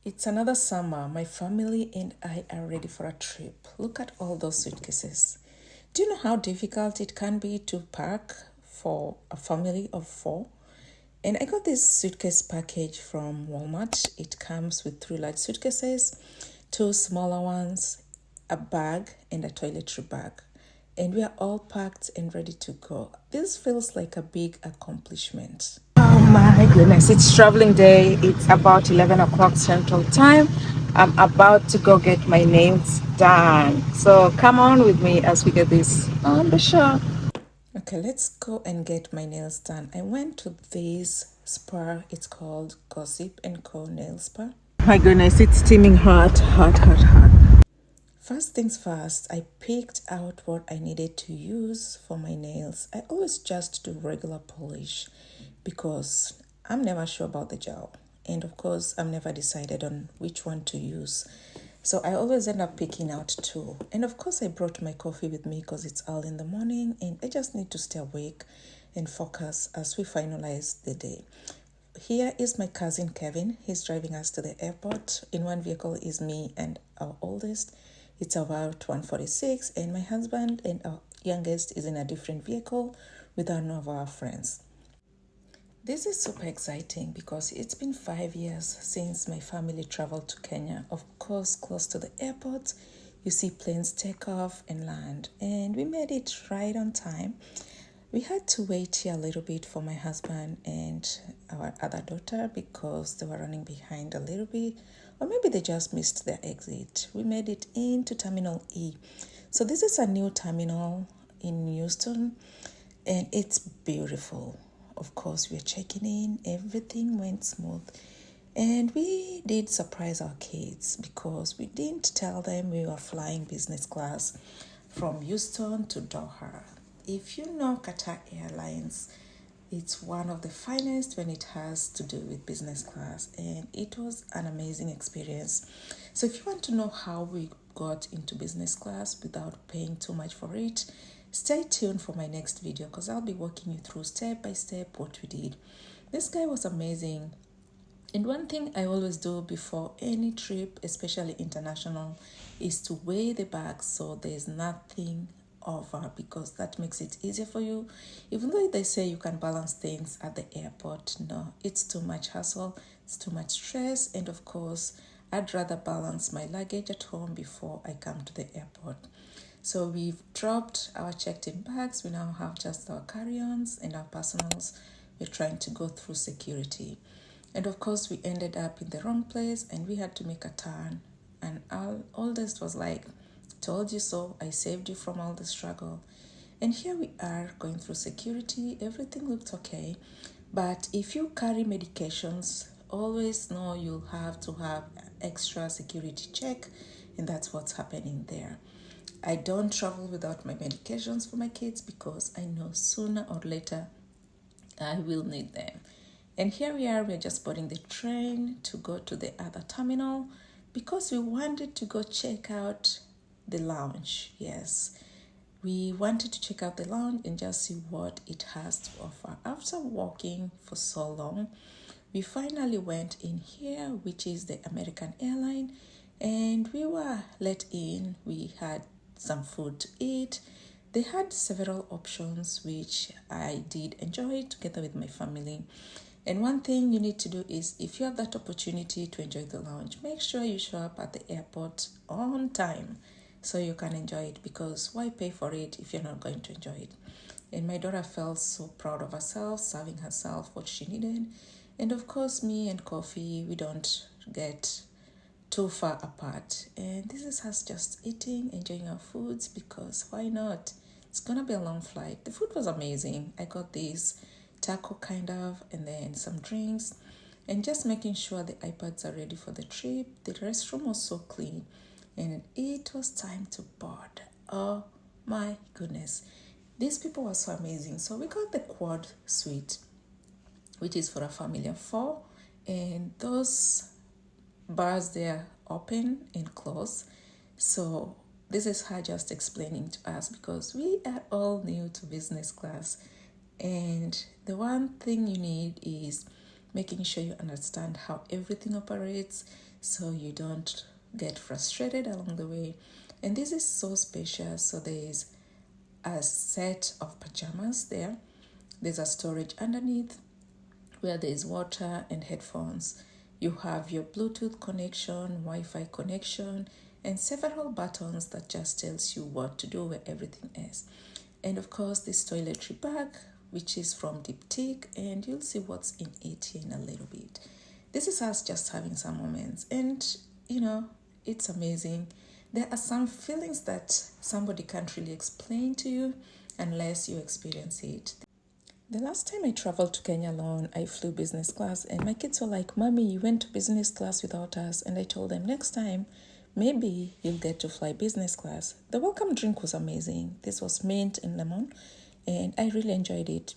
It's another summer. My family and I are ready for a trip. Look at all those suitcases. Do you know how difficult it can be to pack for a family of four? And I got this suitcase package from Walmart. It comes with three large suitcases, two smaller ones, a bag, and a toiletry bag. And we are all packed and ready to go. This feels like a big accomplishment. Oh my goodness, it's traveling day. It's about 11 o'clock Central Time. I'm about to go get my nails done. So come on with me as we get this on the show. Okay, let's go and get my nails done. I went to this spa. It's called Gossip and Co. Nail Spa. My goodness, it's steaming hot, hot, hot, hot. First things first, I picked out what I needed to use for my nails. I always just do regular polish because I'm never sure about the gel. And of course, I'm never decided on which one to use. So I always end up picking out two. And of course, I brought my coffee with me because it's early in the morning and I just need to stay awake and focus as we finalize the day. Here is my cousin Kevin. He's driving us to the airport. In one vehicle is me and our oldest. It's about 1:46, and my husband and our youngest is in a different vehicle with one of our friends. This is super exciting because it's been 5 years since my family traveled to Kenya. Of course, close to the airport, you see planes take off and land, and we made it right on time. We had to wait here a little bit for my husband and our other daughter because they were running behind a little bit, or maybe they just missed their exit. We made it into Terminal E. So this is a new terminal in Houston, and it's beautiful. Of course, we're checking in, everything went smooth. And we did surprise our kids because we didn't tell them we were flying business class from Houston to Doha. If you know Qatar Airways, it's one of the finest when it has to do with business class, and it was an amazing experience. So if you want to know how we got into business class without paying too much for it, stay tuned for my next video because I'll be walking you through step by step what we did. This guy was amazing. And one thing I always do before any trip, especially international, is to weigh the bags so there's nothing over because that makes it easier for you. Even though they say you can balance things at the airport, no, it's too much hassle, it's too much stress, and of course, I'd rather balance my luggage at home before I come to the airport. So we've dropped our checked-in bags. We now have just our carry-ons and our personals. We're trying to go through security. And of course, we ended up in the wrong place and we had to make a turn. And our oldest was like, told you so, I saved you from all the struggle. And here we are going through security. Everything looked okay. But if you carry medications, always know you'll have to have extra security check. And that's what's happening there. I don't travel without my medications for my kids because I know sooner or later I will need them. And here we are, we're just boarding the train to go to the other terminal because we wanted to go check out the lounge. Yes, we wanted to check out the lounge and just see what it has to offer. After walking for so long, we finally went in here, which is the American airline, and we were let in. We had some food to eat. They had several options, which I did enjoy together with my family. And one thing you need to do is if you have that opportunity to enjoy the lounge, make sure you show up at the airport on time so you can enjoy it because why pay for it if you're not going to enjoy it? And my daughter felt so proud of herself, serving herself what she needed. And of course, me and Coffee, we don't get too far apart. And this is us just eating, enjoying our foods because why not? It's gonna be a long flight. The food was amazing. I got this taco kind of, and then some drinks, and just making sure the iPads are ready for the trip. The restroom was so clean, and it was time to board. Oh my goodness. These people were so amazing. So we got the quad suite, which is for a family of four, and those bars there open and close. So this is her just explaining to us because we are all new to business class. And the one thing you need is making sure you understand how everything operates so you don't get frustrated along the way. And this is so spacious. So there is a set of pajamas there. There's a storage underneath where there is water and headphones. You have your Bluetooth connection, Wi-Fi connection, and several buttons that just tells you what to do where everything is. And of course, this toiletry bag, which is from Diptyque, and you'll see what's in it here in a little bit. This is us just having some moments, and it's amazing. There are some feelings that somebody can't really explain to you unless you experience it. The last time I traveled to Kenya alone, I flew business class, and my kids were like, "Mommy, you went to business class without us." And I told them, next time, maybe you'll get to fly business class. The welcome drink was amazing. This was mint and lemon, and I really enjoyed it.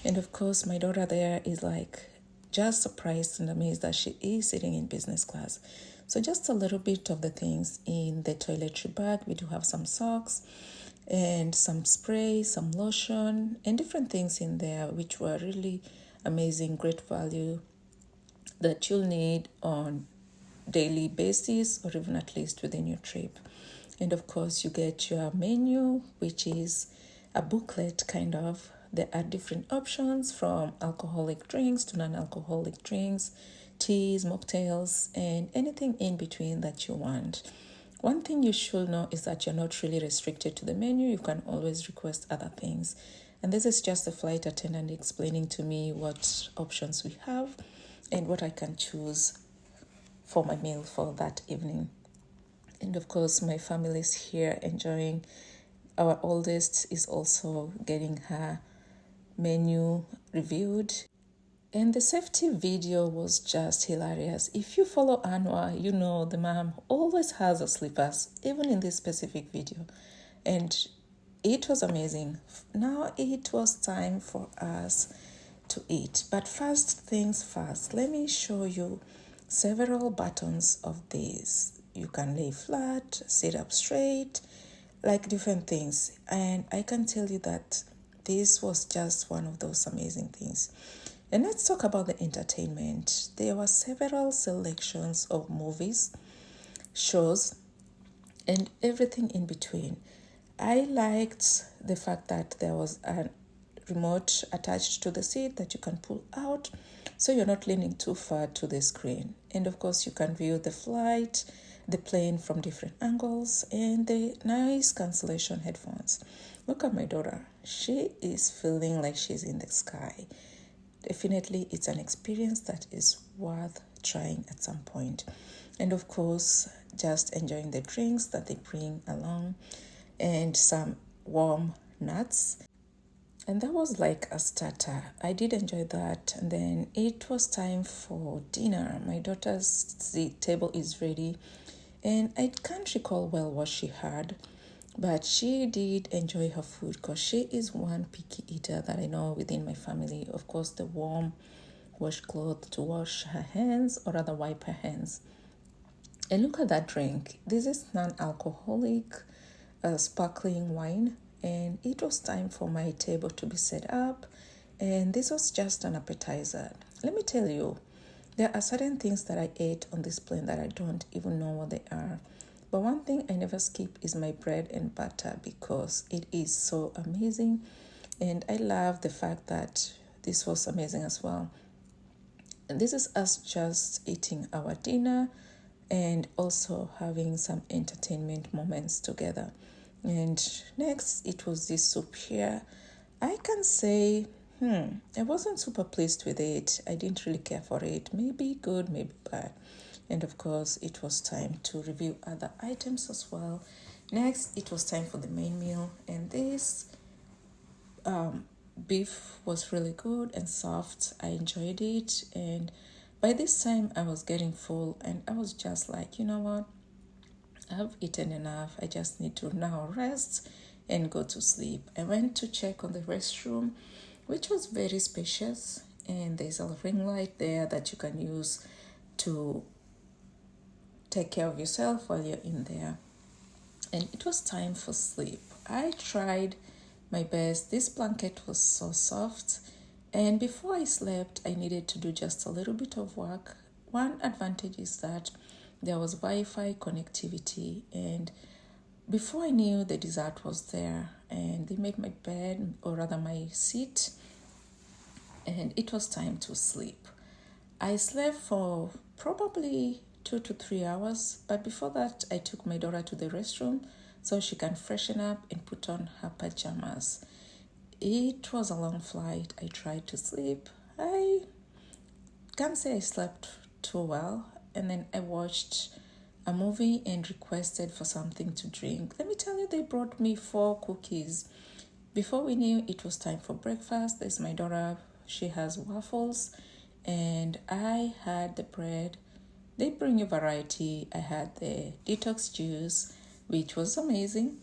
And of course, my daughter there is like just surprised and amazed that she is sitting in business class. So just a little bit of the things in the toiletry bag. We do have some socks and some spray, some lotion, and different things in there, which were really amazing, great value that you'll need on daily basis or even at least within your trip. And of course, you get your menu, which is a booklet kind of. There are different options from alcoholic drinks to non-alcoholic drinks, teas, mocktails, and anything in between that you want. One thing you should know is that you're not really restricted to the menu. You can always request other things. And this is just the flight attendant explaining to me what options we have and what I can choose for my meal for that evening. And of course, my family is here enjoying. Our oldest is also getting her menu reviewed. And the safety video was just hilarious. If you follow Anwar, you know the mom always has her slippers, even in this specific video. And it was amazing. Now it was time for us to eat. But first things first, let me show you several buttons of these. You can lay flat, sit up straight, like different things. And I can tell you that this was just one of those amazing things. And let's talk about the entertainment. There were several selections of movies, shows, and everything in between. I liked the fact that there was a remote attached to the seat that you can pull out so you're not leaning too far to the screen. And of course, you can view the flight, the plane from different angles, and the nice cancellation headphones. Look at my daughter. She is feeling like she's in the sky. Definitely, it's an experience that is worth trying at some point. And of course, just enjoying the drinks that they bring along and some warm nuts. And that was like a starter. I did enjoy that. And then it was time for dinner. My daughter's table is ready. And I can't recall well what she had, but she did enjoy her food because she is one picky eater that I know within my family. Of course, the warm washcloth to wash her hands or rather wipe her hands. And look at that drink. This is non-alcoholic sparkling wine. And it was time for my table to be set up. And this was just an appetizer. Let me tell you, there are certain things that I ate on this plane that I don't even know what they are. But one thing I never skip is my bread and butter because it is so amazing. And I love the fact that this was amazing as well. And this is us just eating our dinner and also having some entertainment moments together. And next, it was this soup here. I can say, I wasn't super pleased with it. I didn't really care for it. Maybe good, maybe bad. And of course, it was time to review other items as well. Next, it was time for the main meal. And this beef was really good and soft. I enjoyed it. And by this time, I was getting full. And I was just like, you know what? I've eaten enough. I just need to now rest and go to sleep. I went to check on the restroom, which was very spacious. And there's a ring light there that you can use to take care of yourself while you're in there. And it was time for sleep. I tried my best. This blanket was so soft And before I slept, I needed to do just a little bit of work. One advantage is that there was Wi-Fi connectivity, and before I knew, the dessert was there, and they made my bed, or rather my seat, and it was time to sleep. I slept for probably 2 to 3 hours, but before that, I took my daughter to the restroom so she can freshen up and put on her pajamas. It was a long flight. I tried to sleep. I can't say I slept too well, and then I watched a movie and requested for something to drink. Let me tell you, they brought me 4 cookies. Before we knew, it was time for breakfast. There's my daughter. She has waffles, and I had the bread. They bring you variety. I had the detox juice, which was amazing.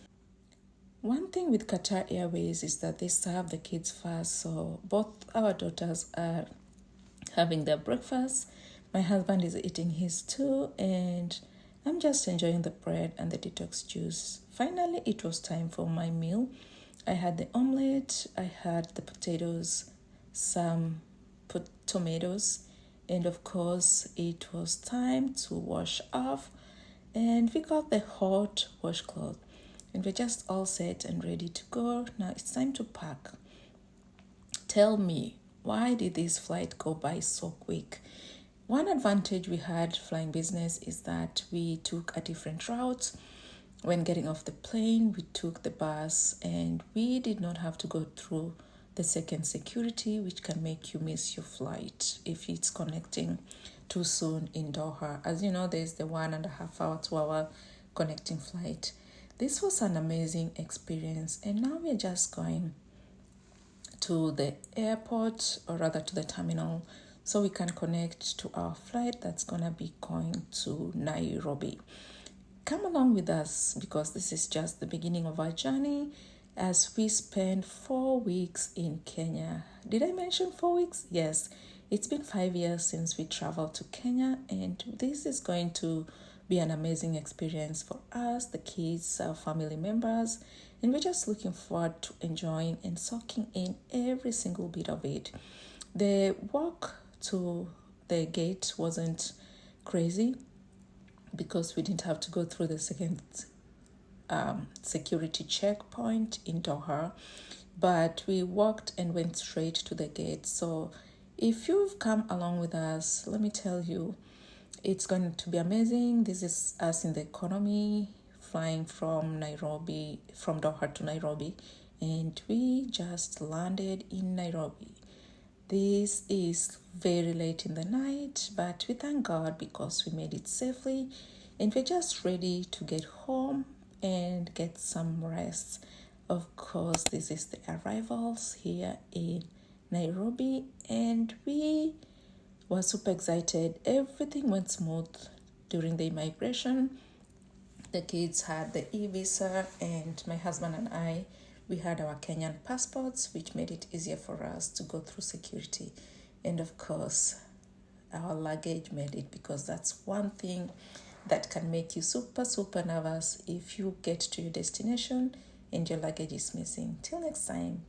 One thing with Qatar Airways is that they serve the kids first, so both our daughters are having their breakfast. My husband is eating his too, and I'm just enjoying the bread and the detox juice. Finally, it was time for my meal. I had the omelette, I had the potatoes, some tomatoes, and of course, it was time to wash off. And we got the hot washcloth, and we're just all set and ready to go. Now it's time to pack. Tell me, why did this flight go by so quick? One advantage we had flying business is that we took a different route. When getting off the plane, we took the bus, and we did not have to go through the second security, which can make you miss your flight if it's connecting too soon in Doha. As you know, there's the 1.5 hour, 2 hour connecting flight. This was an amazing experience, and now we're just going to the airport, or rather to the terminal, so we can connect to our flight that's gonna be going to Nairobi. Come along with us, because this is just the beginning of our journey as we spend 4 weeks in Kenya. Did I mention 4 weeks? Yes, it's been 5 years since we traveled to Kenya, and this is going to be an amazing experience for us, the kids, our family members, and we're just looking forward to enjoying and soaking in every single bit of it. The walk to the gate wasn't crazy because we didn't have to go through the second security checkpoint in Doha, but we walked and went straight to the gate. So if you've come along with us, let me tell you, it's going to be amazing. This is us in the economy, flying from Doha to Nairobi, and we just landed in Nairobi. This is very late in the night, but we thank God because we made it safely, and we're just ready to get home and get some rest. Of course, this is the arrivals here in Nairobi, and we were super excited. Everything went smooth during the immigration. The kids had the e-visa, and my husband and I, we had our Kenyan passports, which made it easier for us to go through security. And of course, our luggage made it, because that's one thing that can make you super, super nervous if you get to your destination and your luggage is missing. Till next time.